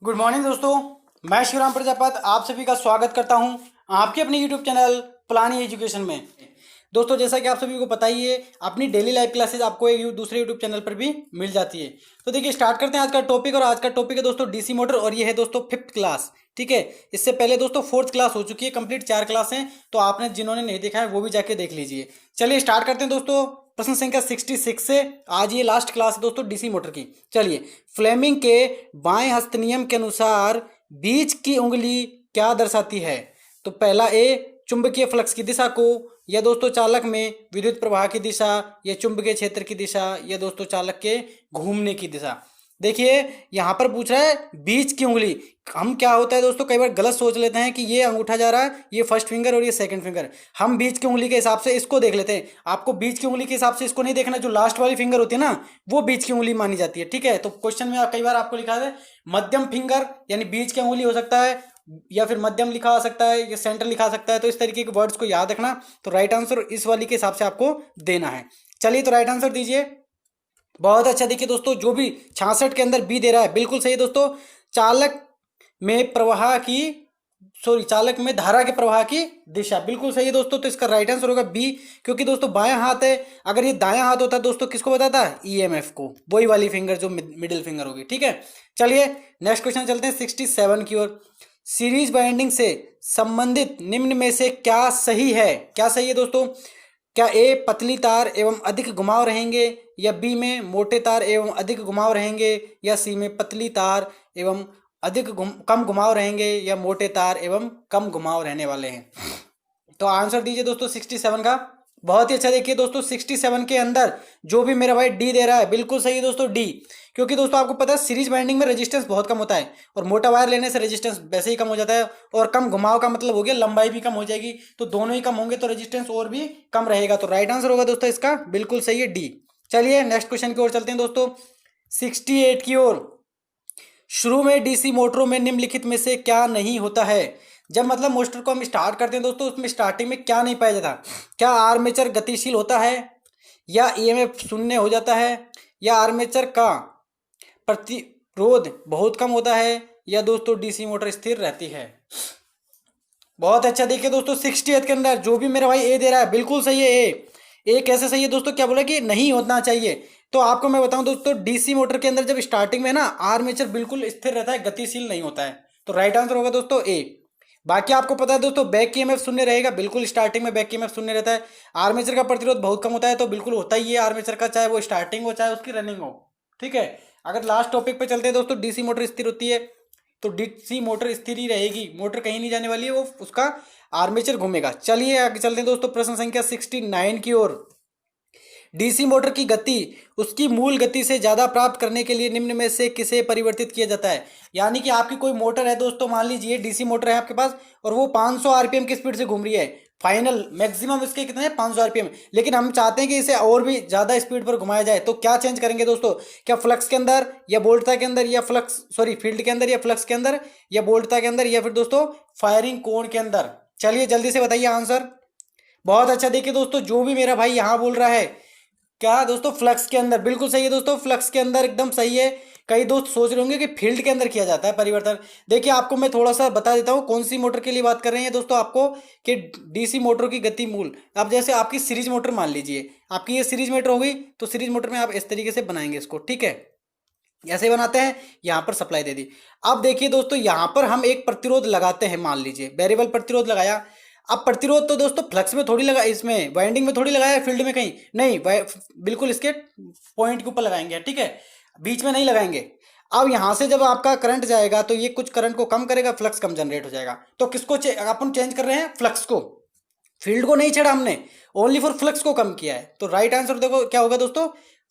Good morning दोस्तों। मैं शिवराम प्रजापत आप सभी का स्वागत करता हूं आपके अपने यूट्यूब चैनल प्लानी एजुकेशन में। दोस्तों, जैसा कि आप सभी को पता ही है, अपनी डेली लाइव क्लासेस आपको एक दूसरे यूट्यूब चैनल पर भी मिल जाती है। तो देखिए, स्टार्ट करते हैं आज का टॉपिक। और आज का टॉपिक है दोस्तों डीसी मोटर, और ये है दोस्तों 5th क्लास। ठीक है, इससे पहले दोस्तों 4th क्लास हो चुकी है कंप्लीट, 4 क्लास हैं। तो आपने जिन्होंने नहीं देखा है वो भी जाके देख लीजिए। चलिए स्टार्ट करते हैं दोस्तों प्रश्न संख्या 66 से। आज ये लास्ट क्लास है दोस्तों डीसी मोटर की। चलिए, फ्लेमिंग के बाएं हस्त नियम के अनुसार बीच की उंगली क्या दर्शाती है? तो पहला ए, चुंबकीय फ्लक्स की दिशा को, या दोस्तों चालक में विद्युत प्रवाह की दिशा, या चुंबकीय क्षेत्र की दिशा, या दोस्तों चालक के घूमने की दिशा। देखिए, यहां पर पूछ रहा है बीच की उंगली। हम क्या होता है दोस्तों, कई बार गलत सोच लेते हैं कि ये अंगूठा जा रहा है, ये फर्स्ट फिंगर और ये सेकंड फिंगर। हम बीच की उंगली के हिसाब से इसको देख लेते हैं। आपको बीच की उंगली के हिसाब से इसको नहीं देखना, जो लास्ट वाली फिंगर होती है ना, वो बीच की उंगली मानी जाती है। ठीक है, तो क्वेश्चन में कई बार आपको लिखा है मध्यम फिंगर, यानी बीच की उंगली हो सकता है, या फिर मध्यम लिखा आ सकता है, या सेंटर लिखा आ सकता है। तो इस तरीके के वर्ड्स को याद रखना। तो राइट आंसर इस वाली के हिसाब से आपको देना है। चलिए, तो राइट आंसर दीजिए। बहुत अच्छा। देखिए दोस्तों, जो भी 66 के अंदर बी दे रहा है बिल्कुल सही है दोस्तों। चालक में प्रवाह की, चालक में धारा के प्रवाह की दिशा, बिल्कुल सही है दोस्तों। तो इसका राइट आंसर होगा बी, क्योंकि दोस्तों बायां हाथ है। अगर ये दायां हाथ होता दोस्तों, किसको बताता है? ईएमएफ को, वही वाली फिंगर जो मिडिल फिंगर होगी। ठीक है, चलिए नेक्स्ट क्वेश्चन चलते हैं 67 की ओर। सीरीज बाइंडिंग से संबंधित निम्न में से क्या सही है? क्या सही है दोस्तों? क्या ए, पतली तार एवं अधिक घुमाव रहेंगे, या बी में मोटे तार एवं अधिक घुमाव रहेंगे, या सी में पतली तार एवं कम घुमाव रहेंगे, या मोटे तार एवं कम घुमाव रहने वाले हैं? तो आंसर दीजिए दोस्तों 67 का। बहुत ही अच्छा। देखिए दोस्तों, 67 के अंदर जो भी मेरा भाई डी दे रहा है बिल्कुल सही है दोस्तों, डी। क्योंकि दोस्तों आपको पता है सीरीज बाइंडिंग में रेजिस्टेंस बहुत कम होता है, और मोटा वायर लेने से रेजिस्टेंस वैसे ही कम हो जाता है, और कम घुमाव का मतलब हो गया लंबाई भी कम हो जाएगी। तो दोनों ही कम होंगे तो रेजिस्टेंस और भी कम रहेगा। तो राइट आंसर होगा दोस्तों इसका बिल्कुल सही है, डी। चलिए नेक्स्ट क्वेश्चन की ओर चलते हैं दोस्तों 68 की ओर। शुरू में डीसी मोटरों में निम्नलिखित में से क्या नहीं होता है? जब मतलब मोटर को हम स्टार्ट करते हैं दोस्तों, उसमें स्टार्टिंग में क्या नहीं पाया जाता? क्या आर्मेचर गतिशील होता है, या ईएमएफ शून्य हो जाता है, या आर्मेचर का प्रतिरोध बहुत कम होता है, या दोस्तों डीसी मोटर स्थिर रहती है? बहुत अच्छा। देखिए दोस्तों 68 के अंदर जो भी मेरा भाई ए दे रहा है बिल्कुल सही है। ए कैसे सही है दोस्तों? क्या बोला कि नहीं होना चाहिए। तो आपको मैं बताऊं दोस्तों, डीसी मोटर के अंदर जब स्टार्टिंग में ना आर्मेचर बिल्कुल स्थिर रहता है, गतिशील नहीं होता है। तो राइट आंसर होगा दोस्तों ए। बाकी आपको पता है दोस्तों, बैक ईएमएफ शून्य रहेगा, बिल्कुल स्टार्टिंग में बैक ईएमएफ शून्य रहता है। आर्मेचर का प्रतिरोध बहुत कम होता है, तो बिल्कुल होता ही है आर्मेचर का, चाहे वो स्टार्टिंग हो चाहे उसकी रनिंग हो। ठीक है, अगर लास्ट टॉपिक पे चलते हैं दोस्तों, डीसी मोटर स्थिर होती है, तो डीसी मोटर स्थिर ही रहेगी, मोटर कहीं नहीं जाने वाली है, वो उसका आर्मेचर घूमेगा। चलिए आगे चलते हैं दोस्तों प्रश्न संख्या 69 की ओर। डीसी मोटर की गति उसकी मूल गति से ज्यादा प्राप्त करने के लिए निम्न में से किसे परिवर्तित किया जाता है? यानी कि आपकी कोई मोटर है दोस्तों, मान लीजिए डीसी मोटर है आपके पास, और वो 500 आरपीएम की स्पीड से घूम रही है। फाइनल मैक्सिमम इसके कितने हैं? 500 आरपीएम। लेकिन हम चाहते हैं कि इसे और भी ज्यादा स्पीड पर घुमाया जाए, तो क्या चेंज करेंगे दोस्तों? क्या फ्लक्स के अंदर, या बोल्टता के अंदर, या फील्ड के अंदर, या फ्लक्स के अंदर, या बोल्टता के अंदर, या फिर दोस्तों फायरिंग कोण के अंदर? चलिए जल्दी से बताइए आंसर। बहुत अच्छा। देखिए दोस्तों, जो भी मेरा भाई यहां बोल रहा है, क्या दोस्तों? फ्लक्स के अंदर, बिल्कुल सही है दोस्तों, फ्लक्स के अंदर एकदम सही है। कई दोस्त सोच रहे होंगे कि फील्ड के अंदर किया जाता है परिवर्तन। देखिए, आपको मैं थोड़ा सा बता देता हूं कौन सी मोटर के लिए बात कर रहे हैं दोस्तों आपको, कि डीसी मोटर की गति मूल। अब जैसे आपकी सीरीज मोटर मान लीजिए, आपकी ये सीरीज मोटर हो गई, तो सीरीज मोटर में आप इस तरीके से बनाएंगे इसको। ठीक है, ऐसे बनाते हैं, यहां पर सप्लाई दे दी। अब देखिए दोस्तों, यहां पर हम एक प्रतिरोध लगाते हैं, मान लीजिए वेरिएबल प्रतिरोध लगाया। अब प्रतिरोध तो दोस्तों फ्लक्स में थोड़ी लगा, इसमें वाइंडिंग में थोड़ी लगाया, फील्ड में कहीं नहीं, बिल्कुल इसके पॉइंट के ऊपर लगाएंगे। ठीक है, बीच में नहीं लगाएंगे। अब यहां से जब आपका करंट जाएगा, तो ये कुछ करंट को कम करेगा, फ्लक्स कम जनरेट हो जाएगा। तो किसको अपन चेंज कर रहे हैं? फ्लक्स को, फील्ड को नहीं छेड़ा हमने, ओनली फॉर फ्लक्स को कम किया है। तो राइट आंसर देखो क्या होगा दोस्तों,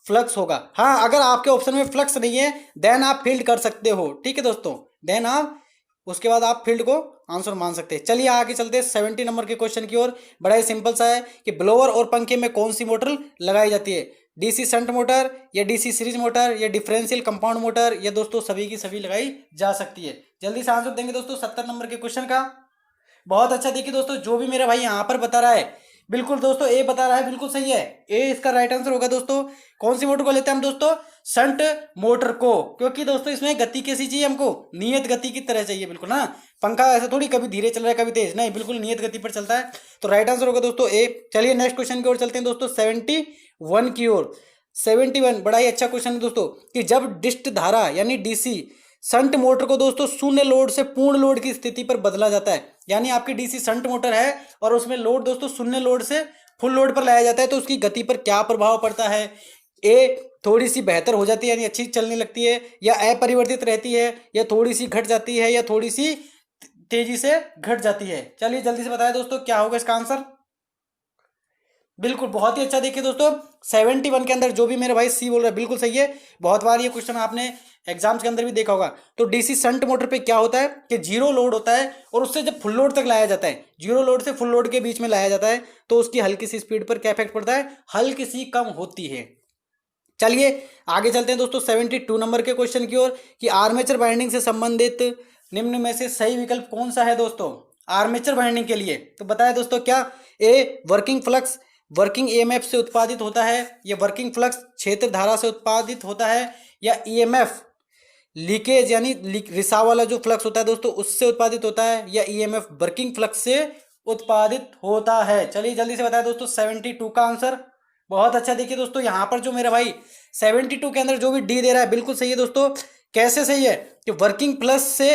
फ्लक्स होगा। हाँ, अगर आपके ऑप्शन में फ्लक्स नहीं है, देन आप फील्ड कर सकते हो। ठीक है दोस्तों, देन आप उसके बाद आप फील्ड को आंसर मान सकते हैं। चलिए आगे चलते हैं 70 नंबर के क्वेश्चन की ओर। बड़ा ही सिंपल सा है कि ब्लोअर और पंखे में कौन सी मोटर लगाई जाती है? डीसी शंट मोटर, या डीसी सीरीज मोटर, या डिफरेंशियल कंपाउंड मोटर, या दोस्तों सभी की सभी लगाई जा सकती है? जल्दी से आंसर देंगे दोस्तों 70 नंबर के क्वेश्चन का। बहुत अच्छा। देखिए दोस्तों, जो भी मेरा भाई यहाँ पर बता रहा है बिल्कुल दोस्तों, ए बता रहा है, बिल्कुल सही है, ए इसका राइट आंसर होगा दोस्तों। कौन सी मोटर को लेते हैं हम दोस्तों? शंट मोटर को, क्योंकि दोस्तों इसमें गति कैसी चाहिए हमको? नियत गति की तरह चाहिए, बिल्कुल ना। पंखा ऐसे थोड़ी कभी धीरे चल रहा है कभी तेज, नहीं, बिल्कुल नियत गति पर चलता है। तो राइट आंसर होगा दोस्तों ए। चलिए नेक्स्ट क्वेश्चन की ओर चलते हैं दोस्तों, 71 की ओर। 71 बड़ा ही अच्छा क्वेश्चन है दोस्तों, कि जब डिस्ट धारा यानी डीसी शंट मोटर को दोस्तों शून्य लोड से पूर्ण लोड की स्थिति पर बदला जाता है, यानी आपकी डीसी शंट मोटर है और उसमें लोड दोस्तों शून्य लोड से फुल लोड पर लाया जाता है, तो उसकी गति पर क्या प्रभाव पड़ता है? ए थोड़ी सी बेहतर हो जाती है यानी अच्छी चलने लगती है, या अपरिवर्तित रहती है, या थोड़ी सी घट जाती है, या थोड़ी सी तेजी से घट जाती है। चलिए जल्दी से बताएं दोस्तों क्या होगा इसका आंसर। बिल्कुल, बहुत ही अच्छा। देखिए दोस्तों 71 के अंदर जो भी मेरे भाई सी बोल रहा है बिल्कुल सही है। बहुत बार ये क्वेश्चन आपने एग्जाम्स के अंदर भी देखा होगा। तो डीसी शंट मोटर पे क्या होता है कि जीरो लोड होता है, और उससे जब फुल लोड तक लाया जाता है, जीरो लोड से फुल लोड के बीच में लाया जाता है, तो उसकी हल्की सी स्पीड पर क्या इफेक्ट पड़ता है? हल्की सी कम होती है। चलिए आगे चलते हैं दोस्तों 72 नंबर के क्वेश्चन की ओर, कि आर्मेचर बाइंडिंग से संबंधित निम्न में से सही विकल्प कौन सा है दोस्तों आर्मेचर बाइंडिंग के लिए? तो बताया दोस्तों क्या? A working flux working EMF से उत्पादित होता है, या वर्किंग फ्लक्स क्षेत्र धारा से उत्पादित होता है, या ईएमएफ लीकेज यानी रिसाव वाला जो फ्लक्स होता है दोस्तों उससे उत्पादित होता है, या ईएमएफ वर्किंग फ्लक्स से उत्पादित होता है? चलिए जल्दी से बताएं दोस्तों 72 का आंसर। बहुत अच्छा। देखिए दोस्तों यहाँ पर जो मेरा भाई 72 के अंदर जो भी डी दे रहा है बिल्कुल सही है दोस्तों। कैसे सही है? कि वर्किंग प्लस से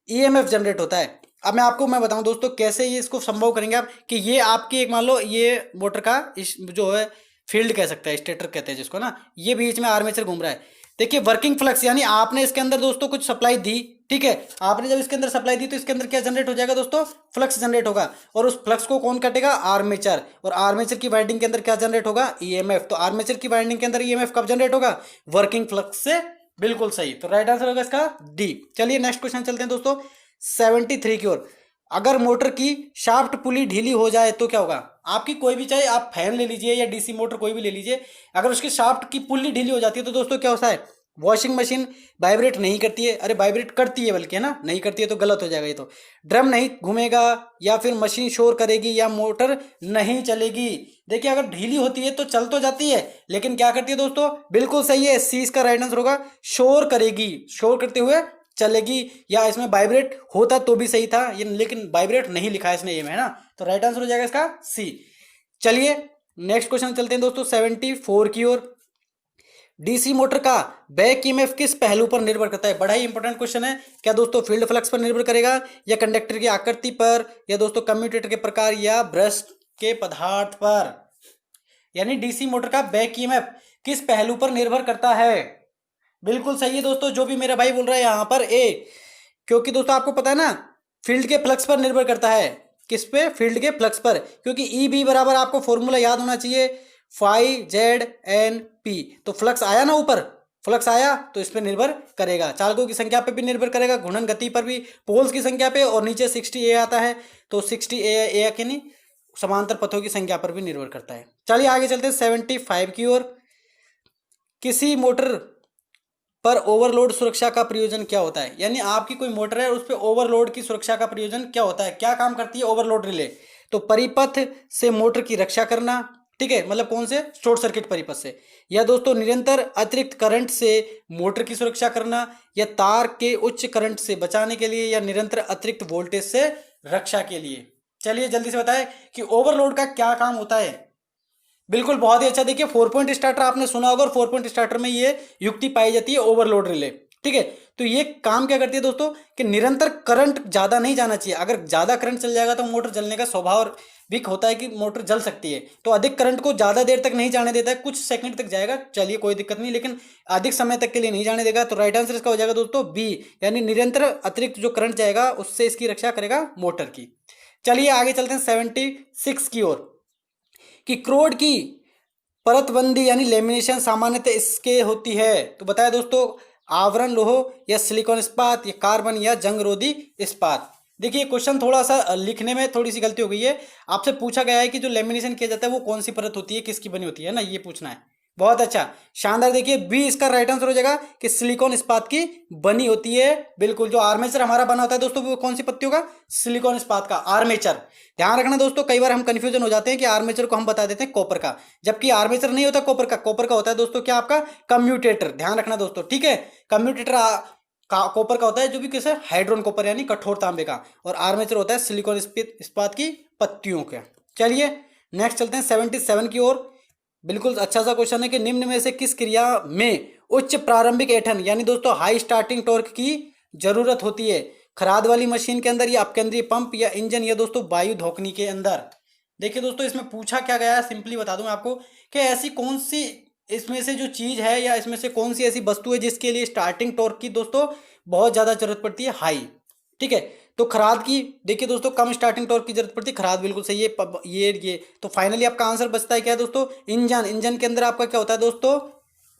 ईएमएफ जनरेट होता है। अब मैं बताऊं दोस्तों कैसे ये इसको संभव करेंगे आप, कि ये आपकी एक मान लो ये मोटर का जो है फील्ड कह सकते हैं, स्टेटर कहते हैं जिसको ना, ये बीच में आर्मेचर घूम रहा है। देखिए वर्किंग फ्लक्स यानी आपने इसके अंदर दोस्तों कुछ सप्लाई दी, ठीक है, आपने जब इसके अंदर सप्लाई दी तो इसके अंदर क्या जनरेट हो जाएगा दोस्तों? फ्लक्स जनरेट होगा, और उस फ्लक्स को कौन काटेगा? आर्मेचर। और आर्मेचर की वाइंडिंग के अंदर क्या जनरेट होगा? ईएमएफ। तो आर्मेचर की वाइंडिंग के अंदर ईएमएफ कब जनरेट होगा? वर्किंग फ्लक्स से। बिल्कुल सही। तो राइट आंसर होगा इसका डी। चलिए नेक्स्ट क्वेश्चन चलते हैं दोस्तों 73 की ओर। अगर मोटर की शाफ्ट पुली ढीली हो जाए तो क्या होगा? आपकी कोई भी, चाहे आप फैन ले लीजिए या डीसी मोटर कोई भी ले लीजिए, अगर उसकी शाफ्ट की पुली ढीली हो जाती है तो दोस्तों क्या होता है? वॉशिंग मशीन वाइब्रेट नहीं करती है, अरे वाइब्रेट करती है बल्कि, है ना, नहीं करती है तो गलत हो जाएगा ये तो। ड्रम नहीं घूमेगा, या फिर मशीन शोर करेगी, या मोटर नहीं चलेगी। देखिए अगर ढीली होती है तो चल तो जाती है, लेकिन क्या करती है दोस्तों? बिल्कुल सही है, सी इसका राइट आंसर होगा, शोर करेगी, शोर करते हुए चलेगी। या इसमें वाइब्रेट होता तो भी सही था, ये लेकिन वाइब्रेट नहीं लिखा है इसने ये में, है ना, तो राइट आंसर हो जाएगा इसका सी। चलिए नेक्स्ट क्वेश्चन चलते हैं दोस्तों 74 की ओर। डीसी मोटर का बैक ईएमएफ किस पहलू पर निर्भर करता है? बड़ा ही इंपॉर्टेंट क्वेश्चन है। क्या दोस्तों फील्ड फ्लक्स पर निर्भर करेगा, या कंडक्टर की आकृति पर, या दोस्तों कम्यूटेटर के प्रकार, या ब्रश के पदार्थ पर? यानी डीसी मोटर का बैक ईएमएफ किस पहलू पर निर्भर करता है? बिल्कुल सही है दोस्तों, जो भी मेरा भाई बोल रहा है यहाँ पर ए, क्योंकि दोस्तों आपको पता है ना फील्ड के फ्लक्स पर निर्भर करता है। किस पे? फील्ड के फ्लक्स पर, क्योंकि ई बी बराबर आपको फॉर्मूला याद होना चाहिए, फाई जेड एन पी। तो फ्लक्स आया ना ऊपर, फ्लक्स आया तो इस पर निर्भर करेगा, चालकों की संख्या पे भी निर्भर करेगा, घूर्णन गति पर भी, पोल्स की संख्या पे, और नीचे 60 ए आता है तो 60 ए के नहीं समांतर पथों की संख्या पर भी निर्भर करता है। चलिए आगे चलते हैं 75 की ओर। किसी मोटर पर ओवरलोड सुरक्षा का प्रयोजन क्या होता है? यानी आपकी कोई मोटर है उस पर ओवरलोड की सुरक्षा का प्रयोजन क्या होता है? क्या काम करती है ओवरलोड रिले? तो परिपथ से मोटर की रक्षा करना, ठीक है, मतलब कौन से? शॉर्ट सर्किट परिपथ से। या दोस्तों निरंतर अतिरिक्त करंट से मोटर की सुरक्षा करना, या तार के उच्च करंट से बचाने के लिए, या निरंतर अतिरिक्त वोल्टेज से रक्षा के लिए? चलिए जल्दी से बताएं कि ओवरलोड का क्या काम होता है। बिल्कुल, बहुत ही अच्छा। देखिए 4 पॉइंट स्टार्टर आपने सुना होगा, और 4 पॉइंट स्टार्टर में ये युक्ति पाई जाती है, ओवरलोड रिले, ठीक है। तो ये काम क्या करती है दोस्तों कि निरंतर करंट ज्यादा नहीं जाना चाहिए। अगर ज्यादा करंट चल जाएगा तो मोटर जलने का स्वभाव विक होता है कि मोटर जल सकती है, तो अधिक करंट को ज्यादा देर तक नहीं जाने देता है, कुछ सेकंड तक जाएगा, चलिए कोई दिक्कत नहीं, लेकिन अधिक समय तक के लिए नहीं जाने देगा। तो राइट आंसर इसका हो जाएगा दोस्तों बी, यानी निरंतर अतिरिक्त जो करंट जाएगा उससे इसकी रक्षा करेगा मोटर की। चलिए आगे चलते हैं 76 की ओर, कि क्रोड की परतबंदी यानी लेमिनेशन सामान्यतः इसके होती है। तो बताया दोस्तों आवरण लोह, या सिलिकॉन इस्पात, या कार्बन, या जंगरोधी इस्पात। देखिए क्वेश्चन थोड़ा सा लिखने में थोड़ी सी गलती हो गई है। आपसे पूछा गया है कि जो लेमिनेशन किया जाता है वो कौन सी परत होती है, किसकी बनी होती है ना, ये पूछना है। बहुत अच्छा, शानदार। देखिए बी इसका राइट आंसर हो जाएगा कि सिलिकॉन इस्पात की बनी होती है। बिल्कुल, जो आर्मेचर हमारा बना होता है दोस्तों वो कौन सी पत्तियों का, सिलिकॉन इस्पात का आर्मेचर। ध्यान रखना दोस्तों, कई बार हम कंफ्यूजन हो जाते हैं कि आर्मेचर को हम बता देते हैं कॉपर का, जबकि आर्मेचर नहीं होता कॉपर का। कॉपर का होता है दोस्तों क्या, आपका कम्यूटेटर। ध्यान रखना दोस्तों, ठीक है। कम्यूटेटर कॉपर का होता है, जो भी कैसे हाइड्रोन कॉपर यानी कठोर तांबे का, और आर्मेचर होता है सिलिकॉन इस्पात की पत्तियों का। चलिए नेक्स्ट चलते हैं 77 की ओर। बिल्कुल अच्छा सा क्वेश्चन है कि निम्न में से किस क्रिया में उच्च प्रारंभिक ऐंठन यानी दोस्तों हाई स्टार्टिंग टॉर्क की जरूरत होती है? खराद वाली मशीन के अंदर, या अपकेंद्रीय पंप, या इंजन, या दोस्तों वायु धोकनी के अंदर? देखिए दोस्तों, इसमें पूछा क्या गया है, सिंपली बता दूं मैं आपको कि ऐसी कौन सी इसमें से जो चीज है, या इसमें से कौन सी ऐसी वस्तु है जिसके लिए स्टार्टिंग टॉर्क की दोस्तों बहुत ज्यादा जरूरत पड़ती है, हाई। ठीक है, तो खराद की देखिए दोस्तों कम स्टार्टिंग टॉर्क की जरूरत पड़ती है, खराद बिल्कुल सही है। ये तो फाइनली आपका आंसर बचता है क्या है दोस्तों, इंजन। इंजन के अंदर आपका क्या होता है दोस्तों,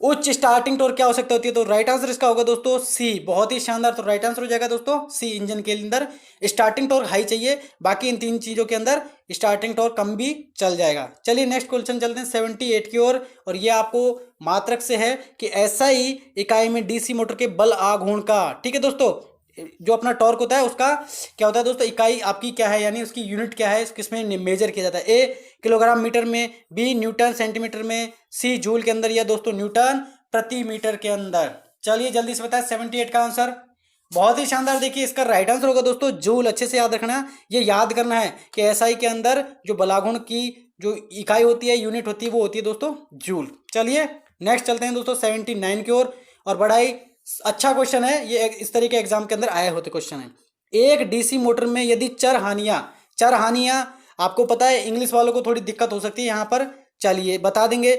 उच्च स्टार्टिंग टॉर्क की आवश्यकता होती है। तो राइट आंसर इसका होगा दोस्तों सी। बहुत ही शानदार, तो राइट आंसर हो जाएगा दोस्तों सी। इंजन के अंदर स्टार्टिंग टॉर्क हाई चाहिए, बाकी इन तीन चीजों के अंदर स्टार्टिंग टॉर्क कम भी चल जाएगा। चलिए नेक्स्ट क्वेश्चन चलते हैं 78 की ओर, और ये आपको मात्रक से है कि SI इकाई में DC मोटर के बल आघूर्ण का, ठीक है दोस्तों, जो अपना टॉर्क होता है उसका क्या होता है दोस्तों, इकाई आपकी क्या है, यानी उसकी यूनिट क्या है, किसमें मेजर किया जाता है? ए किलोग्राम मीटर में, बी न्यूटन सेंटीमीटर में, सी जूल के अंदर, या दोस्तों न्यूटन प्रति मीटर के अंदर। चलिए जल्दी से बताएं 78 का आंसर। बहुत ही शानदार, देखिए इसका राइट आंसर होगा दोस्तों जूल। अच्छे से याद रखना, ये याद करना है कि SI के अंदर जो बलागुण की जो इकाई होती है, यूनिट होती है, वो होती है दोस्तों जूल। चलिए नेक्स्ट चलते हैं दोस्तों 79 की ओर, और बड़ा ही अच्छा क्वेश्चन है ये, इस तरीके के एग्जाम के अंदर आए होते क्वेश्चन है। एक DC मोटर में यदि चर हानियां आपको पता है, इंग्लिश वालों को थोड़ी दिक्कत हो सकती है यहाँ पर, चलिए बता देंगे।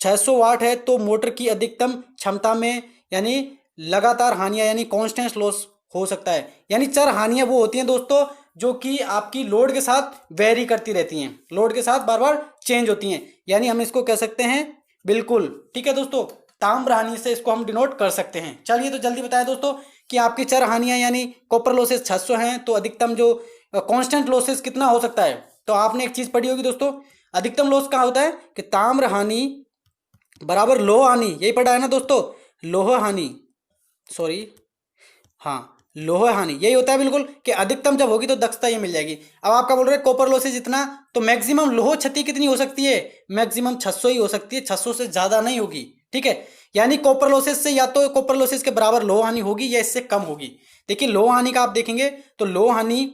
600 वाट है तो मोटर की अधिकतम क्षमता में यानी लगातार हानियां यानी कॉन्स्टेंट लॉस हो सकता है। यानी चर हानियां वो होती हैं दोस्तों जो कि आपकी लोड के साथ वेरी करती रहती हैं, लोड के साथ बार बार चेंज होती हैं, यानी हम इसको कह सकते हैं, बिल्कुल ठीक है दोस्तों, ताम्र हानि से इसको हम डिनोट कर सकते हैं। चलिए तो जल्दी बताएं दोस्तों कि आपकी चर हानियां यानी कॉपर लॉसेस 600 हैं, तो अधिकतम जो कांस्टेंट लॉसेस कितना हो सकता है? तो आपने एक चीज पढ़ी होगी दोस्तों, अधिकतम लॉस क्या होता है कि ताम्र हानि बराबर लोह हानि, यही पढ़ा है ना दोस्तों, लोह हानि, सॉरी हाँ लोह हानि यही होता है बिल्कुल, कि अधिकतम जब होगी तो दक्षता ये मिल जाएगी। अब आपका बोल रहे हैं कॉपर लॉसेज इतना, तो मैक्सिमम लोह क्षति कितनी हो सकती है? मैक्सिमम 600 ही हो सकती है, 600 से ज्यादा नहीं होगी। ठीक है, यानी कॉपर लॉसेस से या तो कॉपर लॉसेस के बराबर लोह हानि होगी या इससे कम होगी। देखिए लोह हानि का आप देखेंगे तो लोह हानि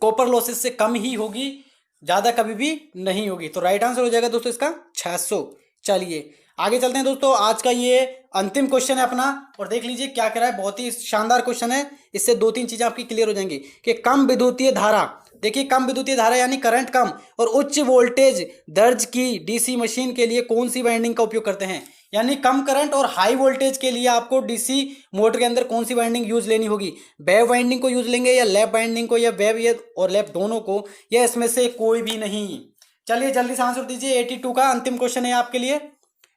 कॉपर लॉसेस से कम ही होगी, ज्यादा कभी भी नहीं होगी। तो राइट आंसर हो जाएगा दोस्तों इसका 600। चलिए आगे चलते हैं दोस्तों, आज का ये अंतिम क्वेश्चन है अपना, और देख लीजिए क्या कह रहा है, बहुत ही शानदार क्वेश्चन है। इससे दो तीन चीजें आपकी क्लियर हो जाएंगी कि कम विद्युतीय धारा, देखिए कम विद्युतीय धारा यानी करंट कम और उच्च वोल्टेज दर्ज की DC मशीन के लिए कौन सी वाइंडिंग का उपयोग करते हैं? यानी कम करंट और हाई वोल्टेज के लिए आपको DC मोटर के अंदर कौन सी वाइंडिंग यूज लेनी होगी? वेव वाइंडिंग को यूज लेंगे, या लैप वाइंडिंग को, या वेव और लैप दोनों को, या इसमें से कोई भी नहीं? चलिए जल्दी से आंसर दीजिए। 82 का अंतिम क्वेश्चन है आपके लिए,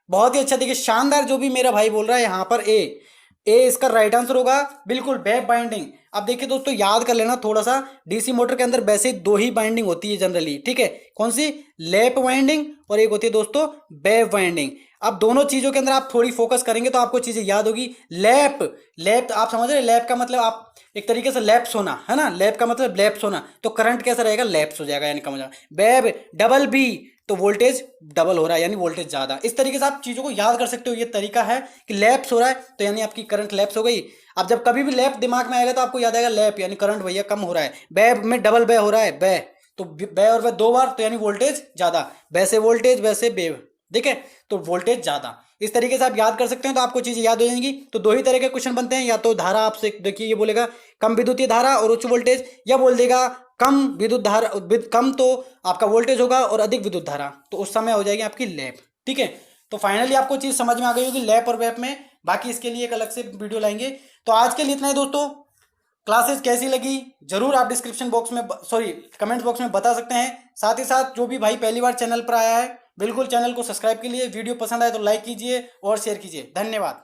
बहुत ही अच्छा, देखिए शानदार, जो भी मेरा भाई बोल रहा है यहाँ पर ए इसका राइट आंसर होगा बिल्कुल, वेव बाइंडिंग। अब देखिए दोस्तों याद कर लेना थोड़ा सा, DC मोटर के अंदर वैसे दो ही बाइंडिंग होती है जनरली, ठीक है, कौन सी? लैप वाइंडिंग, और एक होती है दोस्तों वेव वाइंडिंग। अब दोनों चीजों के अंदर आप थोड़ी फोकस करेंगे तो आपको चीजें याद होगी। लैप आप समझ रहे हैं, लैप का मतलब आप एक तरीके से लैप्स होना है ना, लैप का मतलब लैप्स होना, तो करंट कैसा रहेगा? लैप्स हो जाएगा, यानी कम हो जाएगा। वेव डबल बी, तो वोल्टेज डबल हो रहा है यानी वोल्टेज ज्यादा। इस तरीके से आप चीजों को याद कर सकते हो, ये तरीका है कि लैप्स हो रहा है तो यानी आपकी करंट लैप्स हो गई। अब जब कभी भी लैप दिमाग में आएगा तो आपको याद आएगा लैप यानी करंट भैया कम हो रहा है, वेव में डबल वे हो रहा है, वे तो वे और वे दो बार तो यानी वोल्टेज ज्यादा, वैसे वोल्टेज वैसे वेव, ठीक है, तो वोल्टेज ज्यादा। इस तरीके से आप याद कर सकते हैं तो आपको चीजें याद हो जाएंगी। तो दो ही तरह के क्वेश्चन बनते हैं, या तो धारा आपसे देखिए ये बोलेगा कम विद्युतीय धारा और उच्च वोल्टेज, या बोल देगा कम विद्युत धारा, कम तो आपका वोल्टेज होगा और अधिक विद्युत धारा, तो उस समय हो जाएगी आपकी लैप। ठीक है, तो फाइनली आपको चीज समझ में आ गई होगी लैप और वेप में, बाकी इसके लिए एक अलग से वीडियो लाएंगे। तो आज के लिए इतना ही दोस्तों, क्लासेस कैसी लगी जरूर आप डिस्क्रिप्शन बॉक्स में कमेंट बॉक्स में बता सकते हैं। साथ ही साथ जो भी भाई पहली बार चैनल पर आया है, बिल्कुल चैनल को सब्सक्राइब के लिए, वीडियो पसंद आए तो लाइक कीजिए और शेयर कीजिए। धन्यवाद।